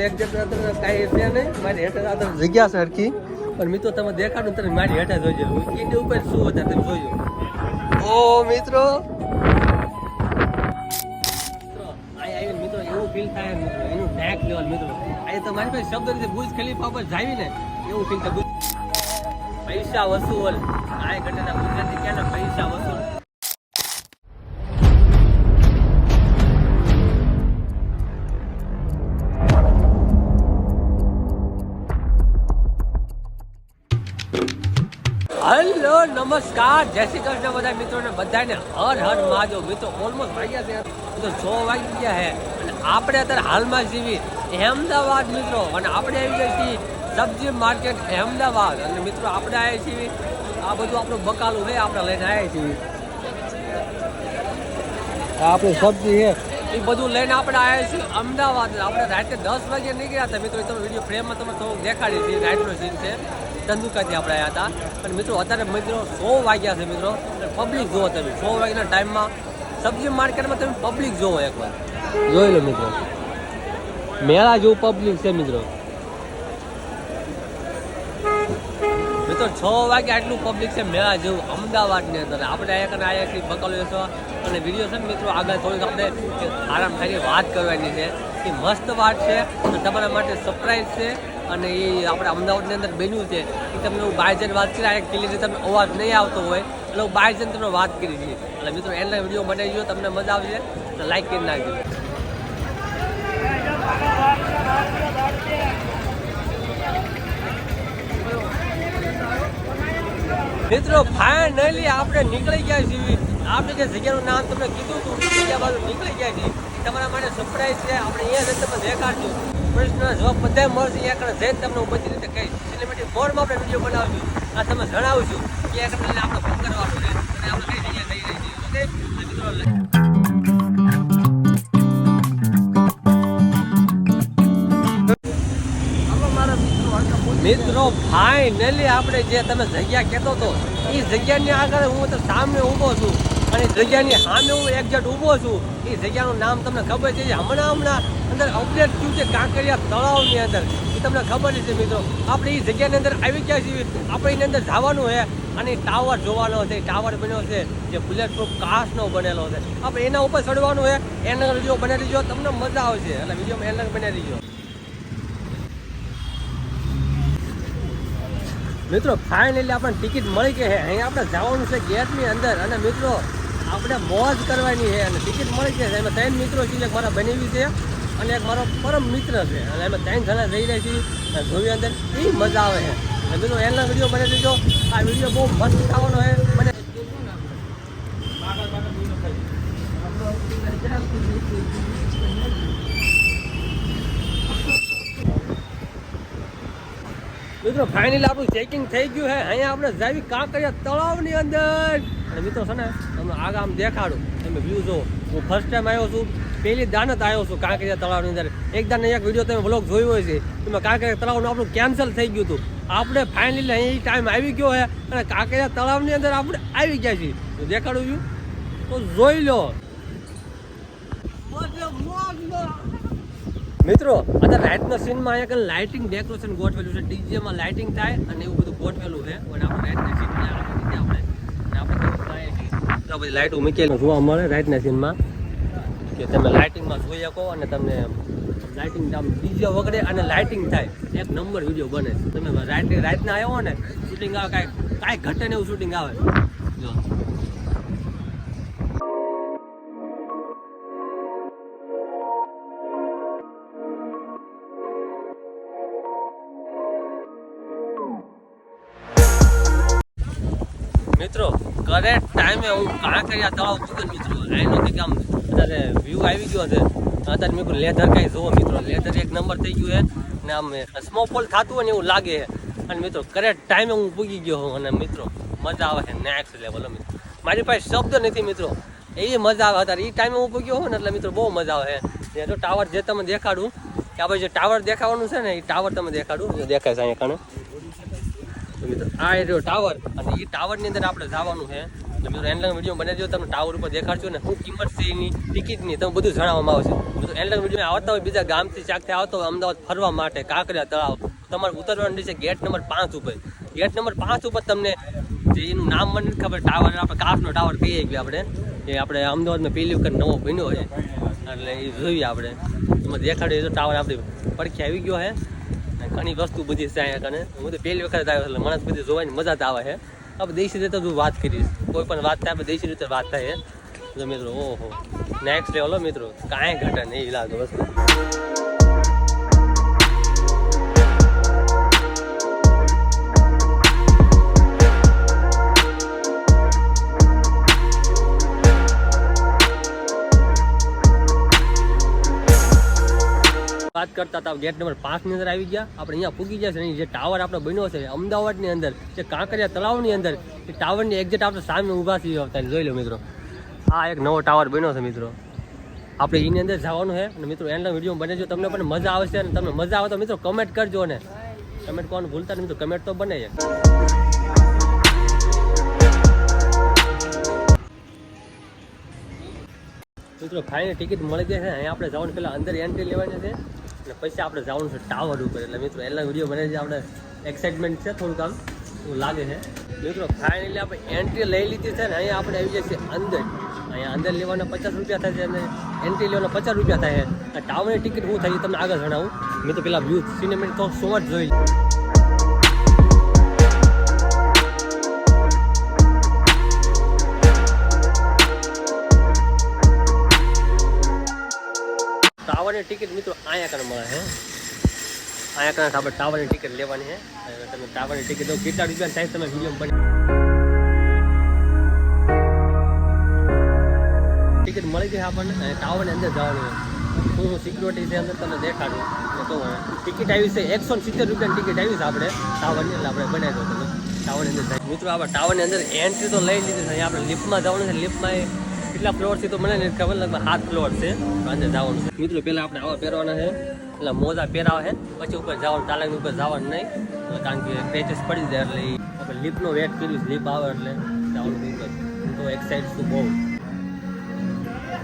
Exact કાંઈ છે નહીં, મારી હેઠળ જગ્યા છે હરખી, પણ મિત્રો તમે દેખાડું તમે મારી હેઠળ જોઈજો એની ઉપર શું હતા તમે જોજો. ઓ મિત્રો મિત્રો એવું ફીલ થાય મિત્રો, એનું નેક્સ્ટ લેવલ મિત્રો. અહીં તો મારી પાસે શબ્દ રીતે બુર્જ ખલીફા પર જાવી ને એવું ફીલ થાય. પૈસા વસૂલ આ ઘટના ગુજરાતી ક્યાં પૈસા વસૂલ. હેલો નમસ્કાર, જય શ્રી કૃષ્ણ બધા મિત્રોને બધાને હર હર મહાદેવ. મિત્રો ઓલમોસ્ટ વાગ્યા છે તો 6 વાગી ગયા છે અને આપણે અત્યારે હાલમાં જીવી અહેમદાબાદ મિત્રો, અને આપણે આવી ગયા છીએ સબ્જી માર્કેટ અહેમદાબાદ. અને મિત્રો આપણે આવ્યા છીએ આ બધું આપણું બકાલું છે આપણે લઈને આવ્યા છીએ. આપણી સબ્જી છે એ બધું લઈને આપણે આવ્યા છીએ અમદાવાદ. આપણે રાતે 10 વાગે નીકળ્યા હતા મિત્રો, તમે વિડીયો ફ્રેમમાં તમે થોડુંક દેખાડી હતી, રાઈટનો સીન છે ધંધુકાથી આપણે આવ્યા હતા. અને મિત્રો અત્યારે મિત્રો 100 વાગ્યા છે મિત્રો, પબ્લિક જુઓ તમે 100 વાગ્યાના ટાઈમમાં સબ્જી માર્કેટમાં તમે પબ્લિક જુઓ એકવાર જોઈ લો મિત્રો, મેળા જેવું પબ્લિક છે મિત્રો. મિત્રો 6 વાગે આટલું પબ્લિક છે મેળા જેવું અમદાવાદની અંદર. આપણે આવ્યા છીએ બકાલો વેચવા અને વિડીયો છે મિત્રો આગળ થોડીક આપણે આરામ થાય વાત કરવાની છે. એ મસ્ત વાત છે અને તમારા માટે સરપ્રાઈઝ છે. અને એ આપણે અમદાવાદની અંદર બન્યું છે એ તમને હું બહાર જઈને વાત કરી, આ ક્લિયરલી તમને અવાજ નહીં આવતો હોય એટલે હું બહાર જઈને તમને વાત કરી દઈએ. એટલે મિત્રો એના વિડીયો બનાવી દો, તમને મજા આવશે તો લાઈક કરી નાખજો. મિત્રો ફાઇનલી આપણે નીકળી ગયા છીએ. આપણે જે જગ્યાનું નામ તમને કીધું હતું જગ્યા બાજુ નીકળી ગયા છીએ. તમારા માટે સરપ્રાઈઝ છે, આપણે અહીંયા જઈને તમને દેખાડશું. પ્રશ્નના જવાબ બધા મળશે, અહીંયા જઈને તમને હું બધી રીતે કહીશ. સિનેમેટિક મોડમાં આપણે વિડીયો બનાવશું, આ તમે જણાવશું કે આપણે ફોન કરવાનું છે અને આપણે કઈ જગ્યાએ થઈ રહી છીએ. મિત્રો ફાઇનલી આપણે જે તમે જગ્યા કહેતો હતો એ જગ્યાની આગળ હું તો સામે ઊભો છું અને જગ્યાની સામે હું એક્ઝેક્ટ ઊભો છું. એ જગ્યાનું નામ તમને ખબર છે, હમણાં અંદર અપડેટ થયું છે કાંકરિયા તળાવની અંદર, એ તમને ખબર છે મિત્રો. આપણે એ જગ્યાની અંદર આવી ગયા છીએ, આપણે એની અંદર જવાનું છે અને ટાવર જોવાનો છે. ટાવર બન્યો છે જે બુલેટ પ્રૂફ કાચનો બનેલો છે, આપણે એના ઉપર ચડવાનું છે. એના વિડીયો બનાવી દીધો, તમને મજા આવશે અને વિડીયોમાં એના બનાવી દીધો. મિત્રો ફાઇનલી આપણને ટિકિટ મળી ગઈ છે. અહીંયા આપણે જવાનું છે ગેટની અંદર અને મિત્રો આપણે મોજ કરવાની છે અને ટિકિટ મળી ગઈ છે. એમાં 3 મિત્રો છે, એક મારા બનેવી છે અને એક મારો પરમ મિત્ર છે અને એમાં 3 જણા જઈ રહ્યા છીએ અને જોવી અંદર એ મજા આવે છે. અને મિત્રો એના વિડીયો બનાવી દીધો. આ વિડીયો બહુ મસ્ત થવાનો છે. મને મિત્રો ફાઇનલી આપણું ચેકિંગ થઈ ગયું છે. અહીંયા આપણે જાવી કાંકરિયા તળાવની અંદર અને મિત્રો છે ને તમને આગળ આમ દેખાડું, તમે વ્યૂ જો. હું ફર્સ્ટ ટાઈમ આવ્યો છું, પહેલી દાનત આવ્યો છું કાંકરિયા તળાવની અંદર. એક વિડીયો તમે વ્લોગ જોયો હોય છે એમાં કાંકરિયા તળાવનું આપણું કેન્સલ થઈ ગયું હતું. આપણે ફાઇનલી અહીં ટાઈમ આવી ગયો છે અને કાંકરિયા તળાવની અંદર આપણે આવી ગયા છીએ. તો દેખાડું છું તો જોઈ લો મિત્રો. અત્યારે રાતના સીનમાં અહીંયા લાઇટિંગ ડેકોરેશન ગોઠવેલું છે, ડીજેમાં લાઇટિંગ થાય અને એવું બધું ગોઠવેલું છે. અને આપણે રાતના સીનમાં આપણે બધી લાઇટો મૂકેલી જોવા મળે રાતના સીનમાં, કે તમે લાઇટિંગમાં જોઈ શકો અને તમને લાઇટિંગ ડીજે વગેરે અને લાઇટિંગ થાય એક નંબર વિડીયો બને. તમે રાતના આવ્યો ને શૂટિંગ આવે, કાંઈ ઘટે ને એવું શૂટિંગ આવે. જો મિત્રો કરેક્ટ ટાઈમે હું કાંકરિયા તળાવ પૂછું મિત્રો. એનો કંઈક આમ અત્યારે વ્યૂ આવી ગયો છે. અત્યારે મેં લેધર કાંઈ જુઓ મિત્રો, લેધર એક નંબર થઈ ગયું છે ને આમ સ્નોફોલ થતું હોય ને એવું લાગે છે. અને મિત્રો કરેક્ટ ટાઈમે હું પૂગી ગયો હોઉં અને મિત્રો મજા આવે છે નેક્સ્ટ લેવલ. મિત્રો મારી પાસે શબ્દ નથી મિત્રો, એવી મજા આવે. અત્યારે એ ટાઈમે હું પૂગ્યો હોઉં ને એટલે મિત્રો બહુ મજા આવે છે. જો ટાવર જે તમે દેખાડું કે આપણે જે ટાવર દેખાવાનું છે ને એ ટાવર તમે દેખાડું દેખાય છે અહીંયા કારણે મિત્રો. આ રહ્યો ટાવર અને એ ટાવરની અંદર આપણે જવાનું છે મિત્રો એન્ડ વિડીયો બનાવી દો, તમને ટાવર ઉપર દેખાડશો ને શું કિંમત છે એની ટિકિટની, તમે બધું જણાવવામાં આવશે. મિત્રો એન્ડ વિડીયો આવતા હોય બીજા ગામથી ચાકથી આવતો હોય અમદાવાદ ફરવા માટે કાંકરિયા તળાવ, તમારે ઉતરવાનું છે ગેટ નંબર 5 ઉપર. ગેટ નંબર 5 ઉપર તમને જે એનું નામ મને નથી ખબર, ટાવર આપણે કાચનો ટાવર કહીએ કે આપણે એ આપણે અમદાવાદમાં પહેલી વખત નવો બન્યો છે એટલે એ જોઈએ આપણે એમાં દેખાડ્યો તો ટાવર આપણી પડખે આવી ગયો છે. ઘણી વસ્તુ બધી છે અહીંયા કને, હું તો પહેલી વખત આવ્યો એટલે મને બધી જોવાની મજા જ આવે છે. આપણે દેશી રીતે તું વાત કરીશ, કોઈ પણ વાત થાય આપણે દેશી રીતે વાત થાય છે મિત્રો. ઓહો નેક્સ્ટ લેવલ મિત્રો, કાંઈ ઘટે નહીં લાગે વસ્તુ. વાત કરતા હતા ગેટ નંબર 5 ની અંદર આવી ગયા આપણે, અહીંયા પૂગી ગયા છે. જે ટાવર આપણે બન્યો છે અમદાવાદની અંદર, જે કાંકરિયા તળાવની અંદર, એ ટાવરની એક્ઝેક્ટ આપણે સામે ઊભા છીએ. આવતા જોઈ લો મિત્રો, આ એક નવો ટાવર બન્યો છે મિત્રો. આપણે એની અંદર જવાનું છે અને મિત્રો એન્ડનો વિડીયો બનાવજો, તમને પણ મજા આવશે. અને તમને મજા આવે તો મિત્રો કમેન્ટ કરજો ને, કમેન્ટ કરવાનું ભૂલતા નહીં મિત્રો, કમેન્ટ તો બને છે. મિત્રો ફાઇનલ ટિકિટ મળી જાય છે. અહીંયા આપણે જવાનું પહેલાં અંદર એન્ટ્રી લેવાની છે અને પછી આપણે જવાનું છે ટાવર ઉપર. એટલે મિત્રો એના વિડીયો બને છે, આપણે એક્સાઇટમેન્ટ છે થોડુંક આમ એવું લાગે છે. મિત્રો ફાઇનલી આપણે એન્ટ્રી લઈ લીધી છે ને અહીંયા આપણે આવી જાય છે અંદર. અહીંયા અંદર લેવાના 50 રૂપિયા થાય છે અને એન્ટ્રી લેવાના 50 રૂપિયા થાય છે. ટાવરની ટિકિટ શું થાય એ તમને આગળ જણાવું. મેં તો પેલા વ્યૂ સિનેમેટિક તો સો જ જોઈ. ટાવરની ટિકિટ મિત્રો અહીંયા કને મળે છે, અહીંયા કને આપણે ટાવરની ટિકિટ લેવાની છે. તમે ટાવરની ટિકિટ તો કેટલા રૂપિયા થાય તમે વિડીયો બની ટિકિટ મળી ગઈ આપણને. ટાવરની અંદર જવાનું છે, હું સિક્યુરિટી છે અંદર તમને દેખાડું. તો ટિકિટ આવી છે 170 રૂપિયાની ટિકિટ આવી છે આપણે ટાવરની, એટલે આપણે બનાવી દો તમે ટાવરની અંદર જાય. મિત્રો આપણે ટાવરની અંદર એન્ટ્રી તો લઈ લીધી છે. અહીંયા આપણે લિફ્ટમાં જવાનું છે. લિફ્ટમાં કેટલા ફ્લોર છે તો મને નથી ખબર, લગભગ 7 ફ્લોર છે અંદર જવાનું છે. મિત્રો પહેલાં આપણે આવા પહેરવાના છે, એટલે મોજા પહેરાવે છે, પછી ઉપર જવાનું, તાલાની ઉપર જવાનું નહીં કારણ કે ક્રેચેસ પડી જાય. એટલે આપણે લિફ્ટનો વેટ કર્યું છે, લિફ્ટ આવે એટલે જવાનું ઉપર. તો એક્સાઇટ છું બહુ.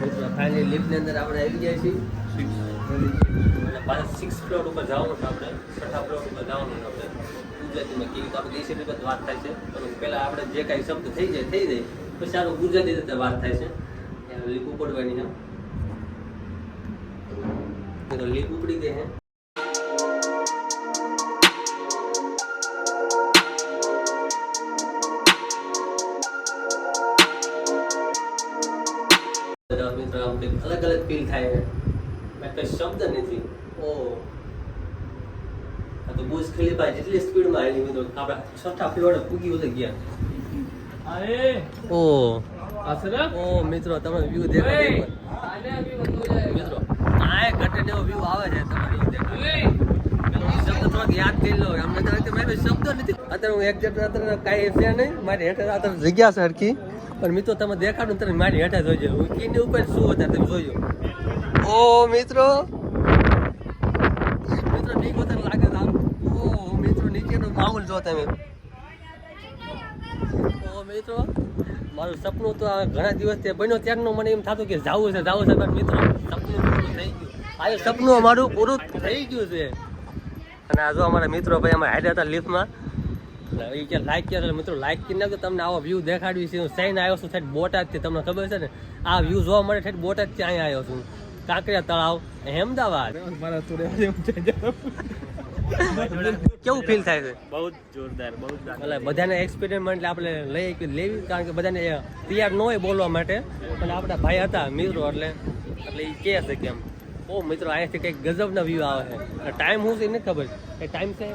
મિત્રો ફાઇનલી લિફ્ટની અંદર આપણે આવી જાય છીએ એટલે પાછા 6 ફ્લોર ઉપર જવાનું છે. આપણે 6થા ફ્લોર ઉપર જવાનું છે. આપણે ગુજરાતીમાં કેવી તો આપણે દેશી રીતે વાત થાય છે, પણ પહેલાં આપણે જે કાંઈ શબ્દ થઈ જાય પછી સારું ગુજરાતી રીતે વાત થાય છે. લીપ ઉપડવાની છે, લીપ ઉપડી ગઈ છે. મિત્રો અલગ અલગ ફીલ થાય છે, કઈ શબ્દ નથી. ઓ તો બુર્જ ખલીફા જેટલી સ્પીડમાં આવી મિત્રો આપણે 6થા ફ્લોરે પૂગી ઉતરી ગયા. ઓ ઓ મિત્રો તમે વ્યૂ દેખો મિત્રો, આ ઘટે એવો વ્યૂ આવે છે. તમે વ્યૂ દેખો, શબ્દ થોડોક યાદ કરી લો. અમને તો મારી શબ્દ નથી અત્યારે, હું એક્ઝેક્ટ અત્યારે કાંઈ છે નહીં મારી હેઠળ અત્યારે જગ્યા છે હરખી, પણ મિત્રો તમે દેખાડું તમે મારી હેઠળ જોઈજો. હું કીની ઉપર શું હતા તમે જોઈજો. ઓ મિત્રો મિત્રો નીચે તો લાગે છે આમ. ઓ મિત્રો નીચેનો માહોલ જો તમે. ઓ મિત્રો મારું સપનું તો ઘણા દિવસથી બન્યો ત્યારનું મને એમ થતું કે જવું છે પણ મિત્રો સપનું પૂરું થઈ ગયું. આ સપનું અમારું પૂરું થઈ ગયું છે. અને આ જો અમારા મિત્રો ભાઈ અમે હાઈડ હતા લિફ્ટમાં, એ કે લાઈક કર્યો મિત્રો, લાઈક કરી નાખો. તમને આવો વ્યૂ દેખાડવી છે. હું સહીને આવ્યો છું સાઈડ બોટાદથી, તમને ખબર છે ને આ વ્યૂ જોવા મળે સાઈડ બોટાદથી અહીંયા આવ્યો છું. કાંકરિયા તળાવ અહેમદાબાદ. કેવું ફીલ થાય છે? બહુ જોરદાર, બહુ એટલે બધાને એક્સપેરિમેન્ટ આપણે લેવી કારણ કે બધાને તૈયાર ન હોય બોલવા માટે, પણ આપણા ભાઈ હતા મિત્રો એટલે એ કહે છે કેમ ઓ મિત્રો અહીંયાથી કંઈક ગજબના વ્યૂ આવે છે. ટાઈમ શું છે એ નથી ખબર, એ ટાઈમ છે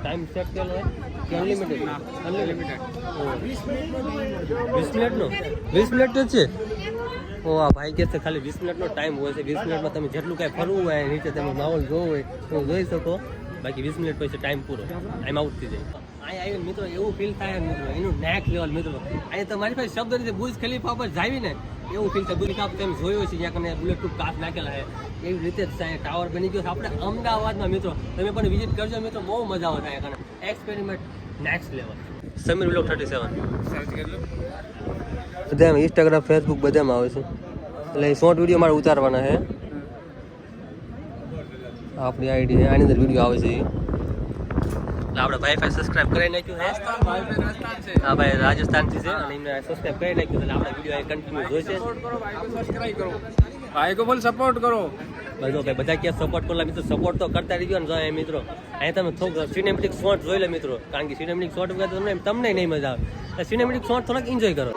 ટાઈમ સેટ કરેલો હોય કે અનલિમિટેડ? 20 મિનિટનો છે. ઓ આ ભાઈ કે છે ખાલી 20 મિનિટનો ટાઈમ હોય છે. 20 મિનિટમાં તમે જેટલું કાંઈ ફરવું હોય નીચે તમે માહોલ જોવો હોય તો જોઈ શકો, બાકી 20 મિનિટ પછી ટાઈમ પૂરો, ટાઈમ આઉટ થઈ જાય. અહીંયા આવીને મિત્રો એવું ફીલ થાય મિત્રો, એનું નેક્સ્ટ લેવલ મિત્રો. અહીંયા તમારી પાસે શબ્દ નથી, બુર્જ ખલીફા પર જાવી ને એવું ફીલ થાય. બુર્જ ખલીફા તમે જોયો છે જ્યાં કને બુલેટ પ્રૂફ કાચ નાખેલા છે, એવી રીતે જ થાય. ટાવર બની ગયો છે આપણે અમદાવાદમાં મિત્રો, તમે પણ વિઝિટ કરજો મિત્રો, બહુ મજા આવે અહીંયા કને. Experiment next level. Sameer vlog 37 search કરી લો. બધામાં ઇન્સ્ટાગ્રામ ફેસબુક બધામાં આવે છે. એટલે શોર્ટ વિડીયો મારે ઉતારવાના છે. આપણી આઈડી આની અંદર વિડીયો આવે છે. એટલે આપણે વાઈફાઈ સબસ્ક્રાઇબ કરી નાખ્યું છે. હા ભાઈ રાજસ્થાનથી છે અને એમને સબસ્ક્રાઇબ કરી નાખ્યું એટલે આપણા વિડીયો કન્ટિન્યુ જોઈશે. ભાઈ કો બોલ સપોર્ટ કરો. ભાઈ ભાઈ બધા ક્યાં સપોર્ટ કરો મિત્રો, સપોર્ટ તો કરતા રહીજો ને જો મિત્રો. અહીં તમે થોડુંક સિનેમેટિક શોટ જોઈ લો મિત્રો, કારણ કે સિનેમેટિક શોટ વગર તમને નહીં મજા આવે. સિનેમેટિક શોટ થોડાક એન્જોય કરો.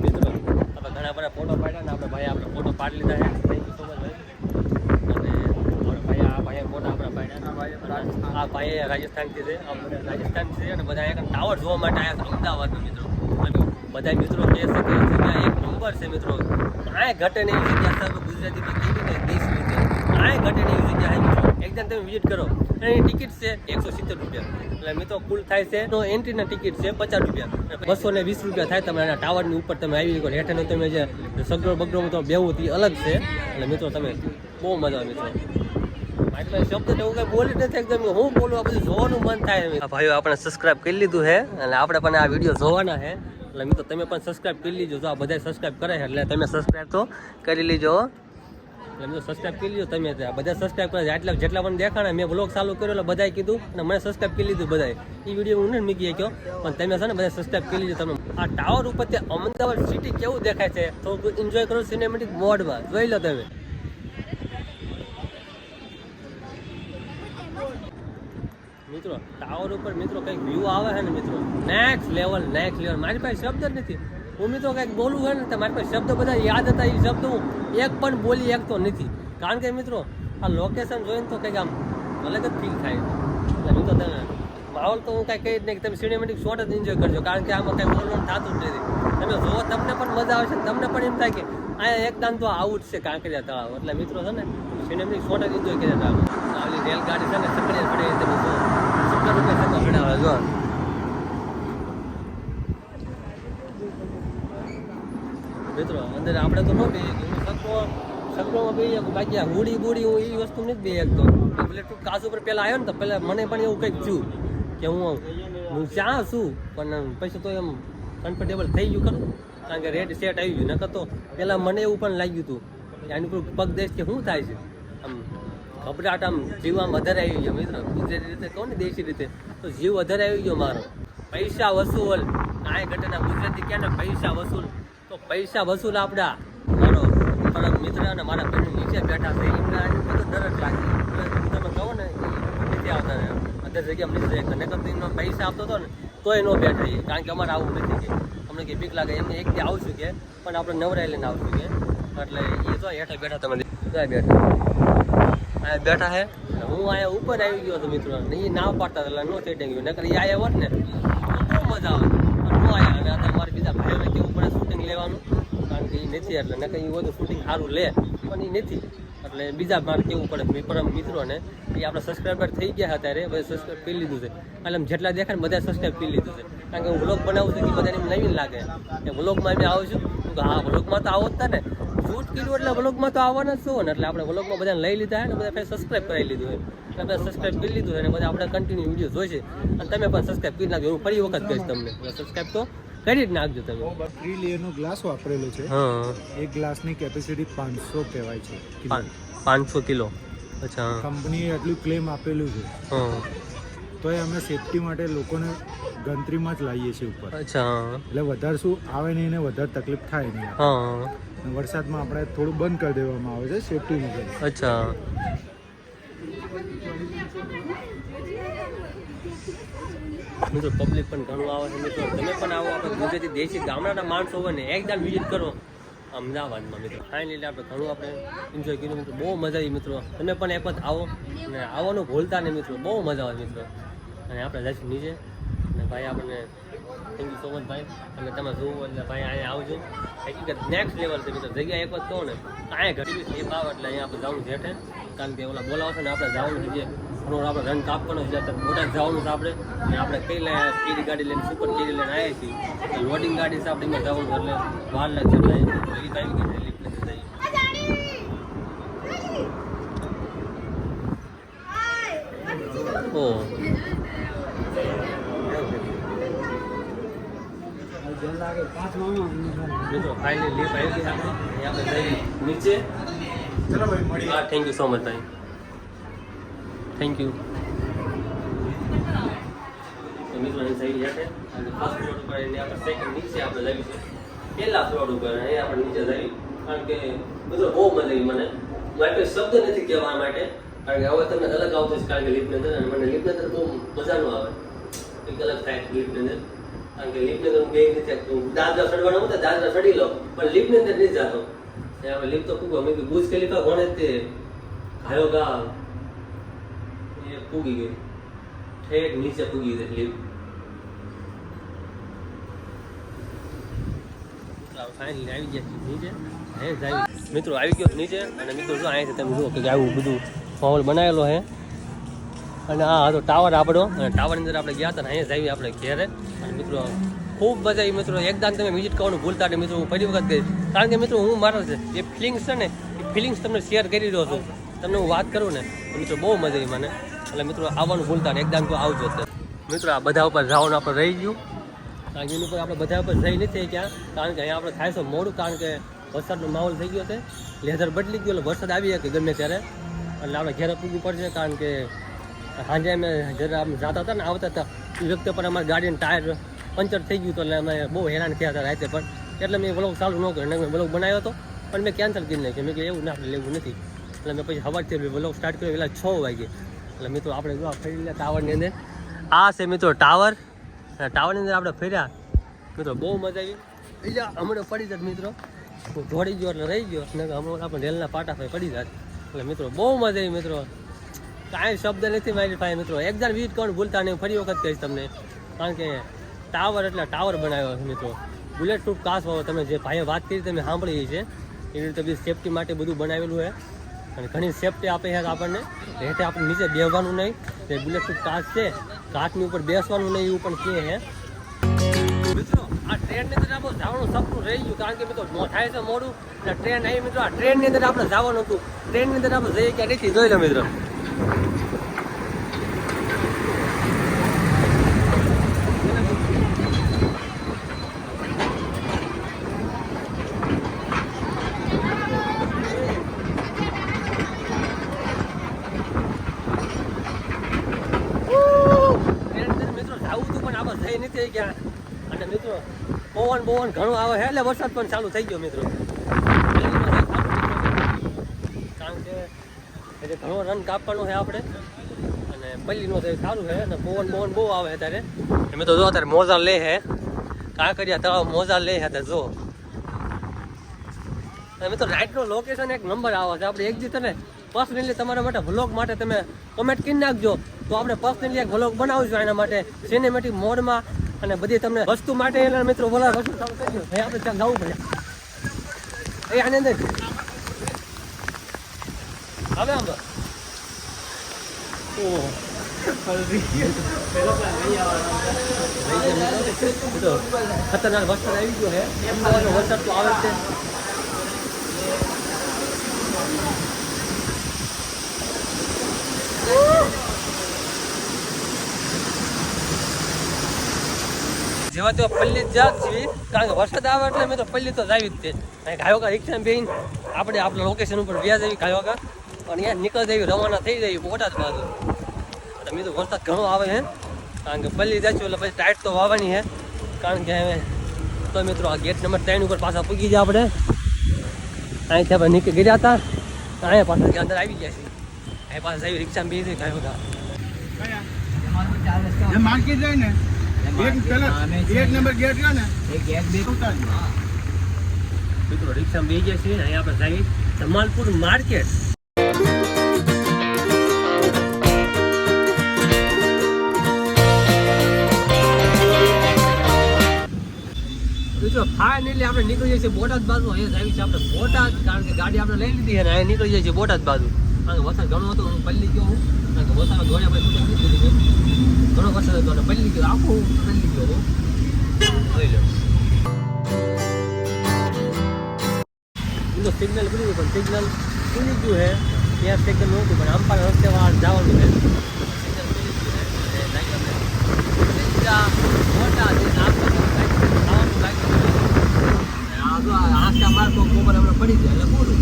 મિત્રો આપણે ઘણા બધા ફોટો પાડ્યા ને આપણે ફોટો પાડી લીધા છે. થેન્ક યુ સો મચ ભાઈ. અને આ ભાઈએ ફોટા આપણે પાડ્યા. આ ભાઈ રાજસ્થાનથી છે, રાજસ્થાનથી છે અને બધા એક ટાવર જોવા માટે આવ્યા છે અમદાવાદનો મિત્રો. અને બધા મિત્રો કહે છે કે જગ્યા એક નંબર છે મિત્રો. કાંઈ ઘટે નહીં એવી જગ્યા છે ગુજરાતીમાં કેવી ને દેશ રીતે કાંઈ ઘટે નહીં એવી જગ્યા છે મિત્રો. એકદમ તમે વિઝિટ કરો. એની ટિકિટ છે 170 રૂપિયા. એટલે મિત્રો કુલ થાય છે તો એન્ટ્રીના ટિકિટ છે 50 રૂપિયા. 220 રૂપિયા થાય. તમે આના ટાવરની ઉપર તમે આવી શકો. હેઠળનો તમે જે સગડો બગડો તો બેવું તે અલગ છે. એટલે મિત્રો તમે બહુ મજા આવે મિત્રો. મારી પાસે શબ્દ એવું કઈ બોલી નથી એકદમ. હું બોલું આ બધું જોવાનું મન થાય. ભાઈઓ આપણે સબસ્ક્રાઇબ કરી લીધું છે અને આપણે પણ આ વિડીયો જોવાના છે. એટલે મિત્રો તમે પણ સબસ્ક્રાઇબ કરી લીજો. જો આ બધા સબસ્ક્રાઇબ કરે છે એટલે તમે સબસ્ક્રાઇબ તો કરી લીજો. એટલે મિત્રો સબસ્ક્રાઇબ કરી લીધું તમે બધા સબસ્ક્રાઇબ કરે એટલે જેટલા મને દેખાણા મેં બ્લોગ ચાલુ કર્યો એટલે બધાએ કીધું અને મને સબસ્ક્રાઇબ કરી લીધું બધાએ. એ વિડીયો હું નથી મૂકી શક્યો પણ તમે છે ને બધા સબસ્ક્રાઇબ કરી લીધું. તમે આ ટાવર ઉપર તે અમદાવાદ સિટી કેવું દેખાય છે થોડુંક એન્જોય કરો સિનેમેટિક મોડમાં જોઈ લો તમે. મિત્રો ટાવર ઉપર મિત્રો કંઈક વ્યૂ આવે છે ને મિત્રો નેક્સ્ટ લેવલ. મારી પાસે શબ્દ જ નથી. હું મિત્રો કંઈક બોલું છે ને તો મારી પાસે શબ્દ બધા યાદ હતા. એ શબ્દ હું એક પણ બોલી શકતો નથી કારણ કે મિત્રો આ લોકેશન જોઈને તો કંઈક આમ અલગ જ ફીલ થાય. એટલે મિત્રો તમે માહોલ તો હું કાંઈ કહી જ નહીં કે તમે સિનેમેટિક શોટ જ એન્જોય કરજો કારણ કે આમાં કંઈ બોલવાનું થતું જ નથી. તમે જોવો તમને પણ મજા આવશે. તમને પણ એમ થાય કે અહીંયા એક દાન તો આવું જ છે કાંકરિયા તળાવ. એટલે મિત્રો છે ને સિનેમેટિક શોટ જ એન્જોય કર્યા હતા. આવી રેલગાડી છે ને સકડીએ પડે તમે જો 70 રૂપિયા થતો ભણાવે જો. મિત્રો અંદર આપણે તો ન બેહીએ સકડોમાં બેહીએ બાકી આ હુડી બુડી હું એ વસ્તુ નથી બેહી શકતો. એટલે તું કાસ ઉપર પહેલાં આવ્યો ને તો પહેલાં મને પણ એવું કંઈક થયું કે હું ક્યાં છું પણ પછી તો એમ કમ્ફર્ટેબલ થઈ ગયું ખરું કારણ કે રેડ સેટ આવી ગયું. નકર તો પહેલાં મને એવું પણ લાગ્યું હતું કે આની પર પગ દઈશ કે શું થાય છે. આમ ગભરાટ આમ જીવ આમ વધારે આવી ગયો મિત્રો. ગુજરાતી રીતે કહું ને દેશી રીતે તો જીવ વધારે આવી ગયો મારો. પૈસા વસૂલ કાંઈ ઘટના ગુજરાતી ક્યાં ને પૈસા વસૂલ તો પૈસા વસૂલ આપણા મારો પરમ મિત્ર અને મારા ભાઈ નીચે બેઠા છે એમને બધો ડર જ લાગે. તમે કહો ને નથી આવતા ને અદર જગ્યા નથી જાય નકર તો એમનો પૈસા આપતો હતો ને તોય ન બેઠા એ કારણ કે અમારે આવું નથી કે અમને કે બીક લાગે એમને એક દી આવશું કે પણ આપણે નવરાઈ લઈને આવશું કે. એટલે એ તો હેઠા બેઠા તમે બેઠા અહીંયા બેઠા હે. હું અહીંયા ઉપર આવી ગયો હતો મિત્રો ને એ ના પાડતા એટલે ન સેટિંગ ગયું નકર એ આવ્યા હોત ને બહુ મજા આવે. પણ હું આવ્યા અને અત્યારે મારે બીજા ભાઈઓને કેવું પડે શૂટિંગ લેવાનું કારણ કે એ નથી એટલે નકર એ હોય તો શૂટિંગ સારું લે પણ એ નથી. એટલે બીજા મારે કેવું પડે પરમ મિત્રોને એ આપણે સબસ્ક્રાઈબર થઈ ગયા અત્યારે બધા સબસ્ક્રાઈબ કરી લીધું છે. એટલે જેટલા દેખાય ને બધા સબસ્ક્રાઈબ કરી લીધું છે કારણ કે હું વ્લોગ બનાવું છું કે બધાને એમ નવીન લાગે કે વ્લોગમાં મેં આવું છું હા વ્લોગમાં તો આવો જ હતા ને શૂટ કર્યું એટલે વ્લોગમાં તો આવવાના જ છો ને. એટલે આપણે વ્લોગમાં બધાને લઈ લીધા છે ને બધા સબસ્ક્રાઈબ કરાવી લીધું હોય એટલે બધા સબસ્ક્રાઈબ કરી લીધું અને બધા આપણે કન્ટિન્યુ વિડીયો જોઈશે અને તમે પણ સબસ્ક્રાઈબ કરી નાખજો. હું ફરી વખત કહીશ તમને સબસ્ક્રાઈબ તો કરી જ નાખજો તમે. 3 લેયરનો ગ્લાસ વાપરેલો છે. હા એક ગ્લાસની કેપેસિટી 500 કહેવાય છે. 500 કિલો. અચ્છા કંપનીએ એટલું ક્લેમ આપેલું છે હા તો એ અમે સેફટી માટે લોકોને ગણતરીમાં જ લાવીએ છીએ ઉપર. અચ્છા એટલે વધારે શું આવે નહીં ને વધારે તકલીફ થાય નહીં. હા વરસાદમાં આપણે થોડું બંધ કરી દેવામાં આવે છે સેફટી માટે. અચ્છા મિત્રો પબ્લિક પણ ઘણું આવે છે મિત્રો. તમે પણ આવો આપણે ગુજરાતી દેશી ગામડાના માણસો હોય ને એકદમ વિઝિટ કરો અમદાવાદમાં મિત્રો. ફાઇનલી આપણે ઘણું આપણે એન્જોય કર્યું મિત્રો. બહુ મજા આવી મિત્રો. તમે પણ એક વખત આવો અને આવવાનું ભૂલતા નહીં મિત્રો. બહુ મજા આવે મિત્રો. અને આપણે જઈશું નીચે અને ભાઈ આપણને થેન્ક યુ સો મચ ભાઈ. અને તમે જોવો એટલે ભાઈ અહીંયા આવજો. હકીકત નેક્સ્ટ લેવલ છે મિત્રો. જગ્યા એક વખત કહો ને અહીંયા ઘટી સ્લીપ આવે એટલે અહીંયા આપણે જવાનું જેઠે. કારણ કે ઓલા બોલાવશે ને આપણે જવાનું છે જે ઘણો આપણે રન કાપવાનો છે બોટાદ જવાનું છે આપણે. અને આપણે કઈ કેરી ગાડી લઈને સુપર કેરી લઈને આવ્યા છીએ. લોડિંગ ગાડી છે આપણે એમાં જવાનું એટલે વાર લાગશે. એટલે લીપ આવી ગઈ છે, લીપ નથી થઈ. ઓહ મિત્રો ફાઇનલી લીફ આવી ગઈ આપણે. આપણે જઈએ નીચે. ચલો ભાઈ મળીએ. હા થેન્ક યુ સો મચ ભાઈ. Thank you. તો મિત્રો અહીં થઈ ગયા છે અને ફર્સ્ટ ફ્લોર ઉપર એને આપણે સેકન્ડ નીચે આપણે જઈએ છીએ. પહેલા ફ્લોર ઉપર અહીં આપણે નીચે જઈએ. કારણ કે મિત્રો બહુ મજા આવી મને. મારે કોઈ શબ્દ નથી કહેવા માટે. કારણ કે હવે તમને અલગ આવતું છે. કારણ કે લીફની અંદર અને મને લીફની અંદર બહુ મજા ન આવે. એક અલગ થાય લીફની અંદર. કારણ કે લીફની અંદર હું બે નથી દાદરા ચડવાના હું તો દાદરા ચડી લો પણ લીફની અંદર નથી જતો. આપણે લીફ તો ખૂબ અમે બુજ ખલીફા ભણે તે ગાયો ગા એ પૂગી ગઈ ઠેક નીચે પૂગી ગઈ લીફ. ફાઇનલી આવી ગયા નીચે. હે જાય મિત્રો આવી ગયો નીચે. અને મિત્રો જો અહીંથી તમે જુઓ કે આવું બધું માહોલ બનાવેલો છે. અને આ હતો ટાવર આપણો. અને ટાવરની અંદર આપણે ગયા હતા ને અહીંયા જઈએ આપણે ઘેરે. અને મિત્રો ખૂબ મજા આવી મિત્રો. એકદમ તમે વિઝિટ કરવાનું ભૂલતા નહીં મિત્રો. હું ફરી વખત ગઈ કારણ કે મિત્રો હું મારો છે એ ફિલિંગ્સ છે ને એ ફિલિંગ્સ તમને શેર કરી રહ્યો છું. તમને હું વાત કરું ને તો મિત્રો બહુ મજા આવી મને. એટલે મિત્રો આવવાનું ભૂલતા નહીં. એકદમ તો આવજો મિત્રો. આ બધા ઉપર જવાનું આપણે રહી ગયું. કારણ કે એની ઉપર આપણે બધા ઉપર જઈ નથી ક્યાં. કારણ કે અહીંયા આપણે થાય છે મોડું. કારણ કે વરસાદનો માહોલ થઈ ગયો છે. લેધર બદલી ગયો એટલે વરસાદ આવી શકે ગમે ત્યારે. એટલે આપણે ઘેરે પૂગવું પડશે. કારણ કે સાંજે અમે જ્યારે આમ જતા હતા ને આવતા હતા એ વખતે પણ અમારી ગાડીનું ટાયર પંચર થઈ ગયું હતું. એટલે અમે બહુ હેરાન થયા હતા રાતે પણ. એટલે મેં વ્લોગ ચાલુ ન કર્યો. મેં વ્લોગ બનાવ્યો હતો પણ મેં કેન્સલ કરી નાખ્યો. મેં કે એવું ના આપણે લેવું નથી. એટલે મેં પછી સવારથી વ્લોગ સ્ટાર્ટ કર્યો પહેલાં 6 વાગે. એટલે મિત્રો આપણે જો ફરી લે ટાવરની અંદર. આ છે મિત્રો ટાવર. ટાવરની અંદર આપણે ફર્યા મિત્રો. બહુ મજા આવી. બીજા હમણાં પડી જાય મિત્રો. હું દોડી ગયો એટલે રહી ગયો. ને હમણાં આપણે રેલના પાટા પર પડી જાય. એટલે મિત્રો બહુ મજા આવી મિત્રો. કાંઈ શબ્દ નથી મારી પાસે મિત્રો. એકદમ વિઝિટ કરવાનું ભૂલતા નહીં. ફરી વખત કહીશ તમને. કારણ કે ટાવર એટલે ટાવર બનાવ્યો છે મિત્રો. બુલેટ પ્રૂફ કાચ વાળો. તમે જે ભાઈએ વાત કરી તમે સાંભળી છે એવી રીતે બી સેફટી માટે બધું બનાવેલું છે. અને ઘણી સેફટી આપે છે આપણને. રેતે આપણે નીચે બેસવાનું નહીં. જે બુલેટ પ્રૂફ કાચ છે કાચની ઉપર બેસવાનું નહીં એવું પણ કહે છે મિત્રો. આ ટ્રેનની અંદર આપણે જવાનું સપનું રહી ગયું. કારણ કે મિત્રો થાય છે મોડું એટલે ટ્રેન આવી મિત્રો. આ ટ્રેનની અંદર આપણે જવાનું હતું. ટ્રેનની અંદર આપણે જઈએ ક્યાં નથી જોઈ લો મિત્રો. નથી ગયા. અને મિત્રો પવન ઘણો આવે છે એટલે વરસાદ પણ ચાલુ થઈ ગયો મિત્રો. કારણ કે ઘણો રન કાપવાનો છે આપણે. અને પલ્લીનો તો સારું છે. અને પવન બહુ આવે અત્યારે. મેં તો જો અત્યારે મોજા લે છે. કાંકરિયા તળાવ મોજા લે છે અત્યારે જો. અને મિત્રો રાઈટનો લોકેશન એક નંબર આવે છે. આપણે એક દી તને પર્સનલી તમારા માટે વ્લોગ માટે તમે કમેન્ટ કરી નાખજો. તો આપણે પર્સનલી એક વ્લોગ બનાવશું એના માટે સિનેમેટિક મોડમાં. અને બધી તમને વસ્તુ માટે એના મિત્રો બોલા વસ્તુ ચાલુ કરી દો. આપણે ત્યાં જવું પડે. એ આની અંદર હવે આમ ખતરનાક વરસાદ આવી ગયો છે. વરસાદ તો આવે છે. જેવા તેવા પલ્લી જ છીએ. કારણ કે વરસાદ આવે એટલે મેં તો પલ્લી તો જ આવી જ તે. ગાયો કા રિક્ષામાં બેહીને આપણે આપણા લોકેશન ઉપર વ્યા જઈએ ગાયો કા. અને અહીંયા નીકળ જઈએ રવાના થઈ જઈએ બોટાદ બાજુ. એટલે મેં તો વરસાદ ઘણો આવે છે. કારણ કે પલ્લી જઈશું એટલે પછી ટાઈટ તો વાવવાની છે. કારણ કે હવે તો મિત્રો આ ગેટ નંબર 3 ઉપર પાછા પૂગી ગયા આપણે. અહીંથી આપણે નીકળી ગયા હતા. અહીંયા પાછા અંદર આવી ગયા છીએ. અહીં પાછા જઈએ રિક્ષામાં બેસી ગાયો કા. માર્કેટ જાય ને એક નંબર ગેટ છે ને એ ગેટ બે મિત્રો રિક્ષામાં બેસી ગયા છીએ. અહીંયા આપણે જઈએ જમાલપુર માર્કેટ. મિત્રો ફાઇનલી આપણે નીકળી જઈએ છીએ બોટાદ બાજુ. અહીંયા આવી છે આપણે બોટાદ, કારણ કે ગાડી આપણે લઈ લીધી છે ને અહીંયા નીકળી જઈએ છીએ બોટાદ બાજુ. કારણ કે વરસાદ ઘણો હતો, હું પલ્લી ગયો હું, કારણ કે વરસાદ દોડ્યા પછી શૂટિંગ નથી લીધું છે. ઘણો વરસાદ હતો અને પલ્લી ગયો, આખું પલ્લી ગયો હું. જોઈ લો સિગ્નલ ખુલી ગયું, પણ સિગ્નલ ખુલી ગયું છે ત્યાં સિગ્નલ નહોતું, પણ આમ પણ રસ્તે વાર જવાનું છે. સિગ્નલ ખુલી ગયું છે અને બોટાદ ખાવાનું લાગ્યું. આંખા મારતો કોબર હમણાં પડી જાય એટલે પૂરું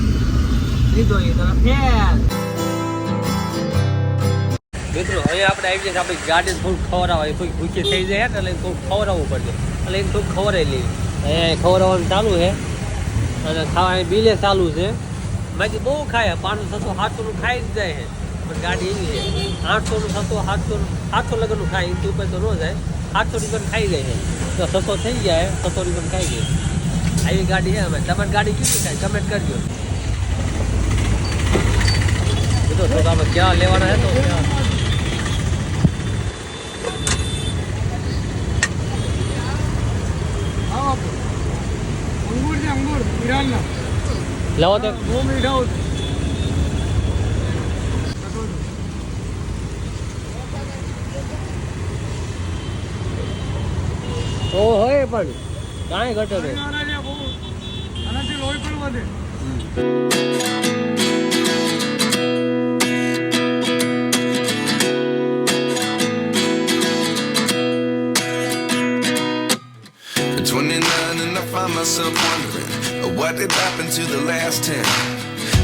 લીધો એ તરફ ફેર. મિત્રો અહીંયા આપણે આવી જઈએ, આપણી ગાડી થોડુંક ખવડાવવા, કોઈ ભૂખી થઈ જાય ને એટલે થોડુંક ખવડાવવું પડશે, એટલે એને થોડુંક ખવડાવી લઈએ. અહીંયા ખવડાવવાનું ચાલુ છે અને ખાવાની બિલે ચાલુ છે. બાકી બહુ ખાય 500, 600, 700નું ખાઈ જ જાય છે, પણ ગાડી એવી છે 800નું 700 લગનનું ખાય, એની ઉપર તો ન જાય. 800 રૂપિયાનું ખાઈ જાય છે, તો 600 થઈ જાય, 600 રૂપિયાનું ખાઈ જાય. આવી ગાડી છે. અમે તમારી ગાડી કેટલી થાય કમેન્ટ કરજો. તો આપણે ક્યાં લેવાના છે તો ક્યાં લાવો તો ઓ હોય પણ કાંઈ ઘટે નહીં. At 29 and I find myself wondering what did happen to the last 10.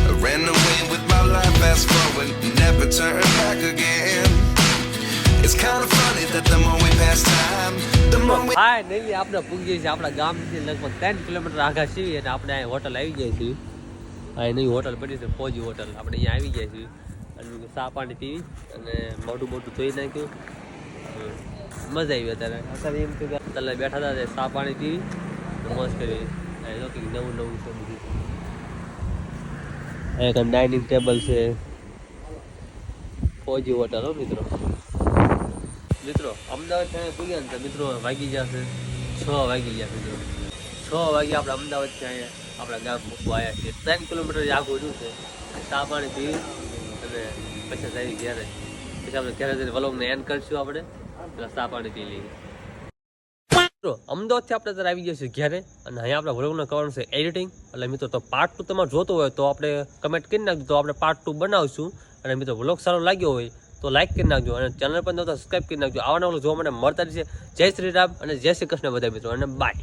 I ran away with my life, fast forward, never turn back again. It's kind of funny that the more we pass time, the more we... હા નહીં, આપણે પૂગીએ છીએ આપણા ગામથી લગભગ 3 kilometre આગળ છીએ અને આપણે અહીં હોટલ આવી જાય છીએ. હા નહીં હોટલ પડી છે ફોજી હોટલ. આપણે અહીંયા આવી જાય છીએ અને ચા પાણી પીવી અને મોઢું ધોઈ નાખ્યું. મજા આવી. અત્યારે એમ થયું કે અત્યારે બેઠા હતા ચા પાણી પીવી મોજ કરી. નવું નવું છે બધું. અહીંયા ડાઇનિંગ ટેબલ છે. ફોજી હોટલ હો મિત્રો. અમદાવાદ ત્યાં પૂગ્યા ને મિત્રો વાગી જશે 6 વાગી ગયા. મિત્રો 6 વાગે આપણે અમદાવાદથી અહીંયા આપણા ગામ મૂકવા આવ્યા છીએ. 3 કિલોમીટર આગળ શું છે. ચા પાણી પીવી અને પછી આવી ઘરે. પછી આપણે ઘરે જઈને વ્લોગને એન્ડ કરીશું. આપણે પેલા ચા પાણી પી લઈએ. મિત્રો અમદાવાદથી આપણે ત્યારે આવી ગયા છીએ ઘરે અને અહીંયા આપણે વ્લોગને કરવાનું છે એડિટિંગ. એટલે મિત્રો તો પાર્ટ 2 તમારે જોતો હોય તો આપણે કમેન્ટ કરી નાખજો, તો આપણે પાર્ટ 2 બનાવશું. અને મિત્રો વ્લોગ સારો લાગ્યો હોય તો લાઈક કરી નાખજો અને ચેનલ પર સબસ્ક્રાઈબ કરી નાખજો. આવા નવા જોવા માટે મળતા રહેશે. જય શ્રી રામ અને જય શ્રી કૃષ્ણ બધા મિત્રો, અને બાય.